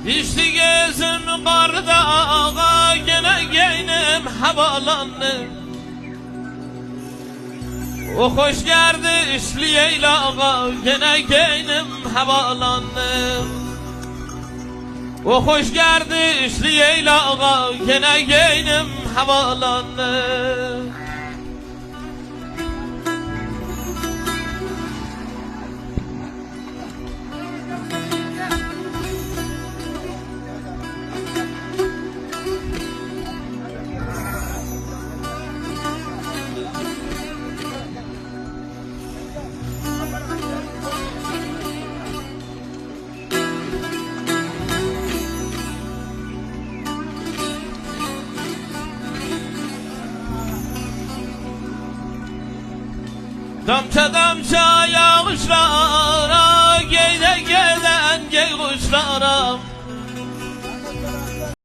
İşte gözüm karda ağa, gene geynim havalandım. O hoş geldi işli yeylağa, gene geynim havalandım. O hoş geldi işli yeylağa, gene geynim havalandım. Damça damça yağışlara, geyde gelen gey kuşlara,